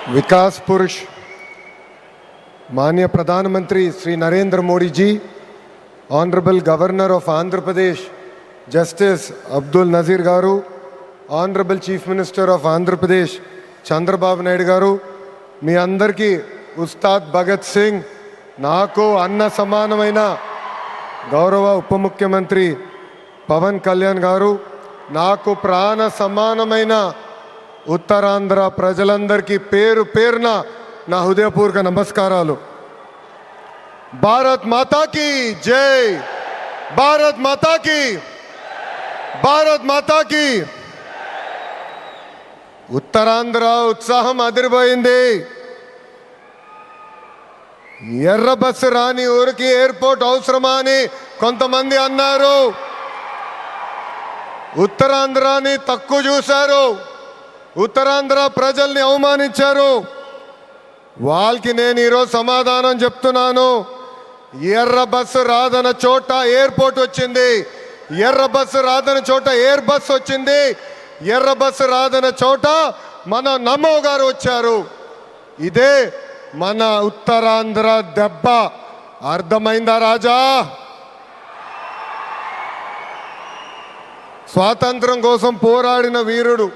विकास पुरुष माननीय प्रधानमंत्री Shri Narendra Modi ji, honourable governor of Andhra Pradesh justice Abdul Nazeer garu, honourable chief minister of Andhra Pradesh Chandrababu Naidu garu, మీ అందరికీ ఉస్తాద్ భగత్ సింగ్, నాకు అన్న సమానమైన గౌరవ ఉప ముఖ్యమంత్రి పవన్ కళ్యాణ్ గారు, నాకు ప్రాణ సమానమైన ఉత్తరాంధ్ర ప్రజలందరికీ పేరు పేరున నా హృదయపూర్వక నమస్కారాలు. భారత్ మాతాకి జై, భారత్ మాతాకి, భారత్ మాతాకి. ఉత్తరాంధ్ర ఉత్సాహం అదిరిపోయింది. ఎర్ర బస్సు రాని ఊరికి ఎయిర్పోర్ట్ అవసరమా అని కొంతమంది అన్నారు. ఉత్తరాంధ్రాని తక్కువ చూశారు, ఉత్తరాంధ్ర ప్రజల్ని అవమానించారు. వాళ్ళకి నేను ఈరోజు సమాధానం చెప్తున్నాను. ఎర్ర బస్సు రాదన్న చోట ఎయిర్పోర్ట్ వచ్చింది, ఎర్ర బస్సు రాదన్న చోట ఎయిర్ బస్ వచ్చింది, ఎర్ర బస్సు రాదన్న చోట మన నమో గారు వచ్చారు. ఇదే మన ఉత్తరాంధ్ర దెబ్బ. అర్థమైందా రాజా? స్వాతంత్రం కోసం పోరాడిన వీరుడు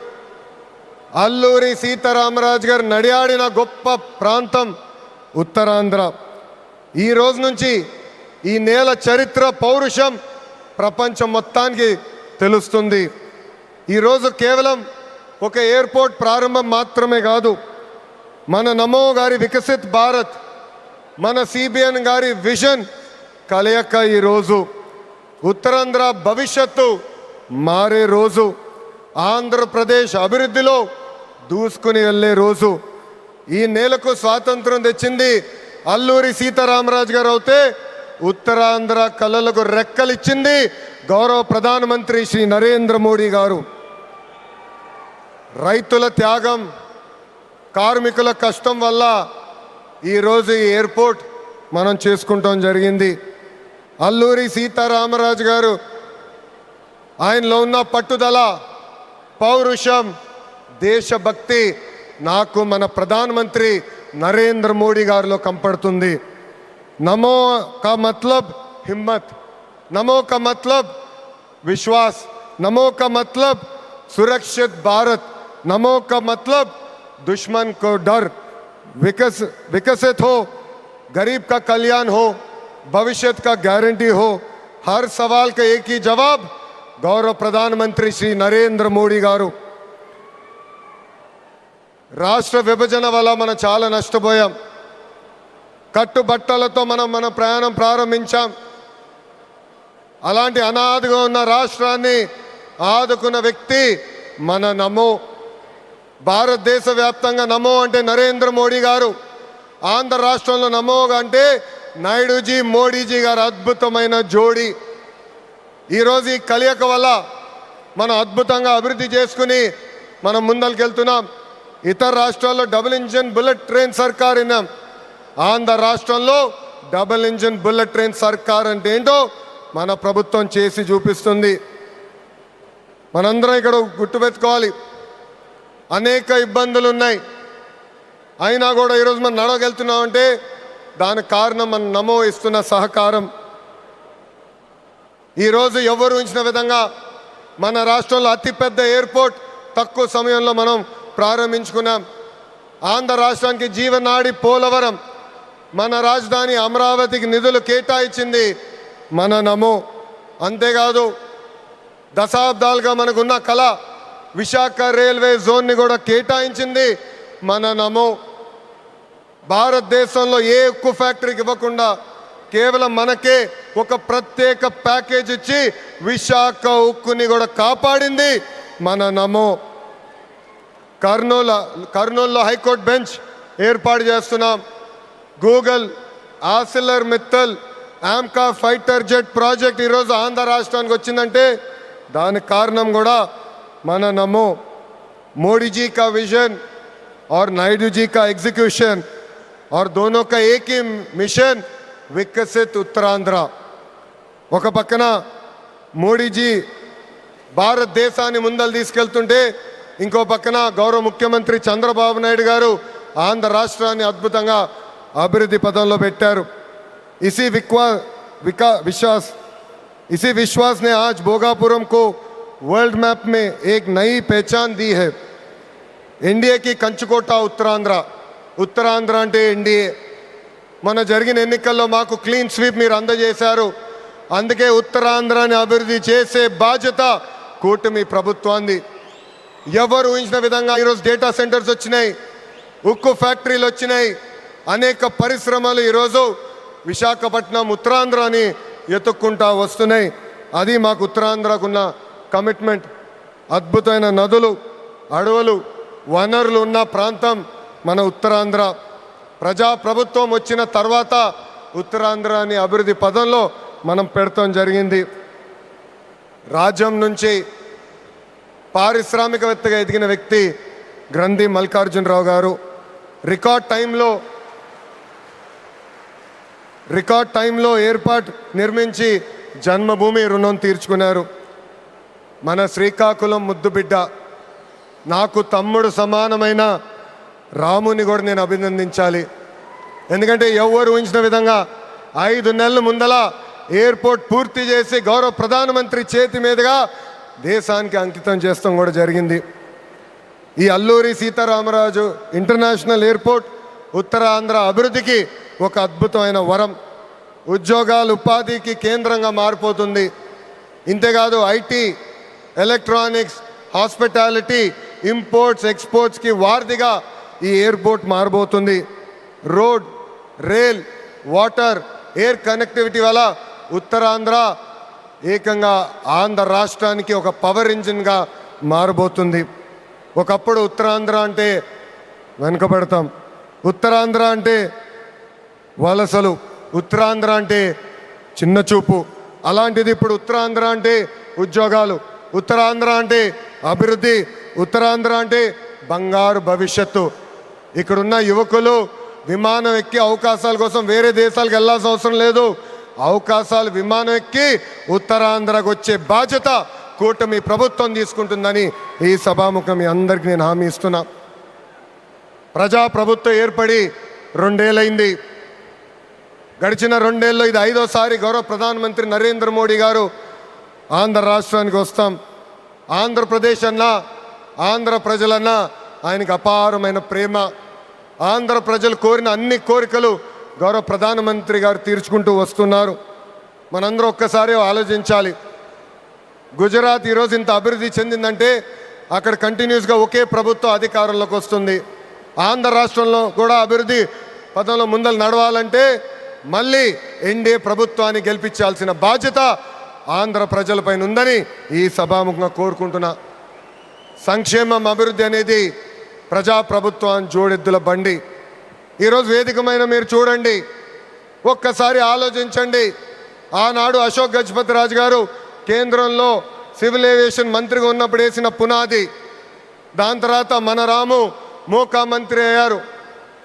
అల్లూరి సీతారామరాజు గారు నడియాడిన గొప్ప ప్రాంతం ఉత్తరాంధ్ర. ఈ రోజు నుంచి ఈ నేల చరిత్ర, పౌరుషం ప్రపంచం మొత్తానికి తెలుస్తుంది. ఈరోజు కేవలం ఒక ఎయిర్పోర్ట్ ప్రారంభం మాత్రమే కాదు, మన నమో గారి వికసిత్ భారత్, మన సిబిఎన్ గారి విజన్ కలయిక ఈరోజు ఉత్తరాంధ్ర భవిష్యత్తు మారే రోజు, ఆంధ్రప్రదేశ్ అభివృద్ధిలో దూసుకుని వెళ్ళే రోజు. ఈ నేలకు స్వాతంత్రం తెచ్చింది అల్లూరి సీతారామరాజు గారు అవుతే, ఉత్తరాంధ్ర కళలకు రెక్కలిచ్చింది గౌరవ ప్రధానమంత్రి శ్రీ నరేంద్ర మోడీ గారు. రైతుల త్యాగం, కార్మికుల కష్టం వల్ల ఈరోజు ఈ ఎయిర్పోర్ట్ మనం చేసుకుంటాం జరిగింది. అల్లూరి సీతారామరాజు గారు ఆయనలో ఉన్న పట్టుదల, పౌరుషం, దేశభక్తి నాకు మన ప్రధానమంత్రి నరేంద్ర మోడీ గారిలో కంపడుతుంది. నమో కా మతలబ్ హిమ్మత్, నమో కా మతలబ్ విశ్వాస్, నమో కా మతలబ్ सुरक्षित भारत, नमो का मतलब दुश्मन को डर, विकसित हो, गरीब का कल्याण हो, भविष्य का गारंटी हो. हर सवाल का एक ही जवाब गौरव प्रधानमंत्री श्री नरेंद्र मोदी गारू. రాష్ట్ర విభజన వల్ల మనం చాలా నష్టపోయాం. కట్టుబట్టలతో మన ప్రయాణం ప్రారంభించాం. అలాంటి అనాథగా ఉన్న రాష్ట్రాన్ని ఆదుకున్న వ్యక్తి మన నమో. భారతదేశ వ్యాప్తంగా నమో అంటే నరేంద్ర మోడీ గారు, ఆంధ్ర రాష్ట్రంలో నమో అంటే నాయుడుజీ, మోడీజీ గారు అద్భుతమైన జోడీ. ఈరోజు ఈ కలయిక వల్ల మనం అద్భుతంగా అభివృద్ధి చేసుకుని మనం ముందరికెళ్తున్నాం. ఇతర రాష్ట్రాల్లో డబుల్ ఇంజిన్ బుల్లెట్ ట్రైన్ సర్కార్ విన్నాం. ఆంధ్ర రాష్ట్రంలో డబుల్ ఇంజిన్ బుల్లెట్ ట్రైన్ సర్కార్ అంటే ఏంటో మన ప్రభుత్వం చేసి చూపిస్తుంది. మనందరం ఇక్కడ గుర్తుపెట్టుకోవాలి, అనేక ఇబ్బందులు ఉన్నాయి, అయినా కూడా ఈరోజు మనం నడవగలుగుతున్నామంటే దానికి కారణం మన నమో ఇస్తున్న సహకారం. ఈరోజు ఎవరు ఊహించిన విధంగా మన రాష్ట్రంలో అతిపెద్ద ఎయిర్పోర్ట్ తక్కువ సమయంలో మనం ప్రారంభించుకున్నాం. ఆంధ్ర రాష్ట్రానికి జీవనాడి పోలవరం, మన రాజధాని అమరావతికి నిధులు కేటాయించింది మన నమో. అంతేకాదు దశాబ్దాలుగా మనకున్న కళ విశాఖ రైల్వే జోన్ని కూడా కేటాయించింది మన నమో. భారతదేశంలో ఏ ఉక్కు ఫ్యాక్టరీకి ఇవ్వకుండా కేవలం మనకే ఒక ప్రత్యేక ప్యాకేజ్ ఇచ్చి విశాఖ ఉక్కుని కూడా కాపాడింది మన నమో. కర్నూలులో హైకోర్టు బెంచ్ ఏర్పాటు చేస్తున్నాం. Google, ఆసిలర్ Mittal, AMCA fighter jet project ఈరోజు ఆంధ్ర రాష్ట్రానికి వచ్చిందంటే దానికి కారణం కూడా మన నమో. मोदी जी का विजन और नायडू जी का एग्जीक्यूशन और दोनों का एक ही मिशन, विकसित उत्तरांध्र. ఒక పక్కన మోడీజీ భారతదేశాన్ని ముందలు తీసుకెళ్తుంటే ఇంకో పక్కన గౌరవ ముఖ్యమంత్రి చంద్రబాబు నాయుడు గారు ఆంధ్ర రాష్ట్రాన్ని అద్భుతంగా అభివృద్ధి పదంలో పెట్టారు. इसी विश्वास ने आज भोगापुरम को वर्ल्ड मैप में एक नई पहचान दी है. एनडीए की कंचुकोట ఉత్తరాంధ్ర అంటే ఎన్డీఏ. మన జరిగిన ఎన్నికల్లో మాకు క్లీన్ స్వీప్ మీరు అందజేశారు. అందుకే ఉత్తరాంధ్రాన్ని అభివృద్ధి చేసే బాధ్యత కూటమి ప్రభుత్వాన్ని. ఎవరు ఊహించిన విధంగా ఈరోజు డేటా సెంటర్స్ వచ్చినాయి, ఉక్కు ఫ్యాక్టరీలు వచ్చినాయి, అనేక పరిశ్రమలు ఈరోజు విశాఖపట్నం ఉత్తరాంధ్రాని ఎత్తుక్కుంటా వస్తున్నాయి. అది మాకు ఉత్తరాంధ్రకున్న కమిట్మెంట్. అద్భుతమైన నదులు, అడవులు, వనరులు ఉన్న ప్రాంతం మన ఉత్తరాంధ్ర. ప్రజాప్రభుత్వం వచ్చిన తర్వాత ఉత్తరాంధ్రాని అభివృద్ధి పదంలో మనం పెడతాం జరిగింది. రాజ్యం నుంచి పారిశ్రామికవేత్తగా ఎదిగిన వ్యక్తి గ్రంథి మల్లికార్జునరావు గారు రికార్డ్ టైంలో ఎయిర్పోర్ట్ నిర్మించి జన్మభూమి రుణం తీర్చుకున్నారు. మన శ్రీకాకుళం ముద్దుబిడ్డ, నాకు తమ్ముడు సమానమైన రాముని కూడా నేను అభినందించాలి. ఎందుకంటే ఎవరు ఊహించిన విధంగా 5 నెలల ముందల ఎయిర్పోర్ట్ పూర్తి చేసి గౌరవ ప్రధానమంత్రి చేతి మీదుగా దేశానికి అంకితం చేస్తాం కూడా జరిగింది. ఈ అల్లూరి సీతారామరాజు ఇంటర్నేషనల్ ఎయిర్పోర్ట్ ఉత్తరాంధ్ర అభివృద్ధికి ఒక అద్భుతమైన వరం. ఉద్యోగాలు, ఉపాధికి కేంద్రంగా మారిపోతుంది. ఇంతేకాదు ఐటీ, ఎలక్ట్రానిక్స్, హాస్పిటాలిటీ, ఇంపోర్ట్స్, ఎక్స్పోర్ట్స్కి వారధిగా ఈ ఎయిర్పోర్ట్ మారబోతుంది. Road, rail, water, air connectivity వల్ల ఉత్తరాంధ్ర ఏకంగా ఆంధ్ర రాష్ట్రానికి ఒక పవర్ ఇంజిన్గా మారబోతుంది. ఒకప్పుడు ఉత్తరాంధ్ర అంటే వెనుకబడతాం, ఉత్తరాంధ్ర అంటే వలసలు, ఉత్తరాంధ్ర అంటే చిన్న చూపు. అలాంటిది ఇప్పుడు ఉత్తరాంధ్ర అంటే ఉద్యోగాలు, ఉత్తరాంధ్ర అంటే అభివృద్ధి, ఉత్తరాంధ్ర అంటే బంగారు భవిష్యత్తు. ఇక్కడున్న యువకులు విమానం ఎక్కి అవకాశాల కోసం వేరే దేశాలకు వెళ్ళాల్సిన అవసరం లేదు. అవకాశాలు విమానం ఎక్కి ఉత్తరాంధ్రకు వచ్చే బాధ్యత కూటమి ప్రభుత్వం తీసుకుంటుందని ఈ సభాముఖం మీ అందరికీ నేను హామీ ఇస్తున్నా. ప్రజాప్రభుత్వం ఏర్పడి 2 ఏళ్ళైంది. గడిచిన 2 ఏళ్ళలో ఇది 5వ సారి గౌరవ ప్రధానమంత్రి నరేంద్ర మోడీ గారు ఆంధ్ర రాష్ట్రానికి వస్తాం. ఆంధ్రప్రదేశ్ అన్నా, ఆంధ్ర ప్రజలన్నా ఆయనకు అపారమైన ప్రేమ. ఆంధ్ర ప్రజలు కోరిన అన్ని కోరికలు గౌరవ ప్రధానమంత్రి గారు తీర్చుకుంటూ వస్తున్నారు. మనందరూ ఒక్కసారి ఆలోచించాలి. గుజరాత్ ఈరోజు ఇంత అభివృద్ధి చెందిందంటే అక్కడ కంటిన్యూస్గా ఒకే ప్రభుత్వం అధికారంలోకి వస్తుంది. ఆంధ్ర రాష్ట్రంలో కూడా అభివృద్ధి పదంలో ముందలు నడవాలంటే మళ్ళీ ఎన్డీఏ ప్రభుత్వాన్ని గెలిపించాల్సిన బాధ్యత ఆంధ్ర ప్రజలపైన ఉందని ఈ సభాముఖంగా కోరుకుంటున్నా. సంక్షేమం, అభివృద్ధి అనేది ప్రజాప్రభుత్వాన్ని జోడెద్దుల బండి. ఈరోజు వేదికమైన మీరు చూడండి, ఒక్కసారి ఆలోచించండి. ఆనాడు అశోక్ గజపతి రాజు గారు కేంద్రంలో సివిల్ ఏవియేషన్ మంత్రిగా ఉన్నప్పుడు వేసిన పునాది. దాని తర్వాత మన రాము మోకా మంత్రి అయ్యారు,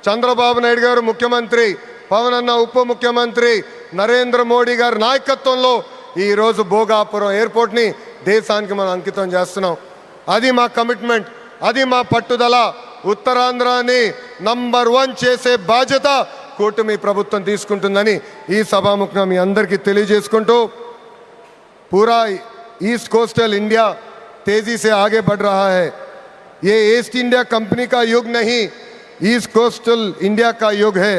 చంద్రబాబు నాయుడు గారు ముఖ్యమంత్రి, పవన్ అన్న ఉప ముఖ్యమంత్రి, నరేంద్ర మోడీ గారి నాయకత్వంలో ఈరోజు భోగాపురం ఎయిర్పోర్ట్ని దేశానికి మనం అంకితం చేస్తున్నాం. అది మా కమిట్మెంట్, అది మా పట్టుదల. ఉత్తరాంధ్రాని నంబర్ 1 చేసే బాధ్యత కూటమి ప్రభుత్వం తీసుకుంటుందని ఈ సభాముఖంగా మీ అందరికీ తెలియజేసుకుంటూ, पूरा ईस्ट कोस्टल इंडिया तेजी से आगे बढ़ रहा है. ये ईस्ट इंडिया कंपनी का युग नहीं, ईस्ट कोस्टल इंडिया का युग है.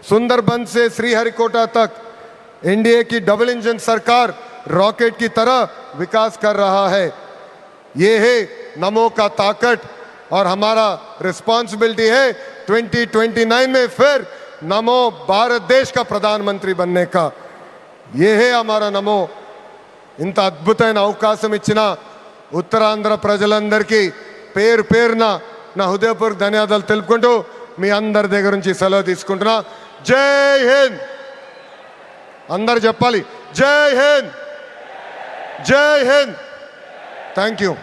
सुंदरबन से श्रीहरिकोटा तक एनडीए की डबल इंजन सरकार रॉकेट की तरह विकास कर रहा है. ये है नमो का ताकत और हमारा रिस्पॉन्सिबिलिटी है 2029 में फिर नमो भारत देश का प्रधानमंत्री बनने का. ये है हमारा नमो. ఇంత అద్భుతమైన అవకాశం ఇచ్చిన ఉత్తరాంధ్ర ప్రజలందరికీ పేరు పేరున నా హృదయపూర్వక ధన్యవాదాలు తెలుపుకుంటూ మీ అందరి దగ్గర నుంచి సెలవు తీసుకుంటున్నా. జై హింద్. అందరు చెప్పాలి, జై హింద్, జై హింద్. Thank you.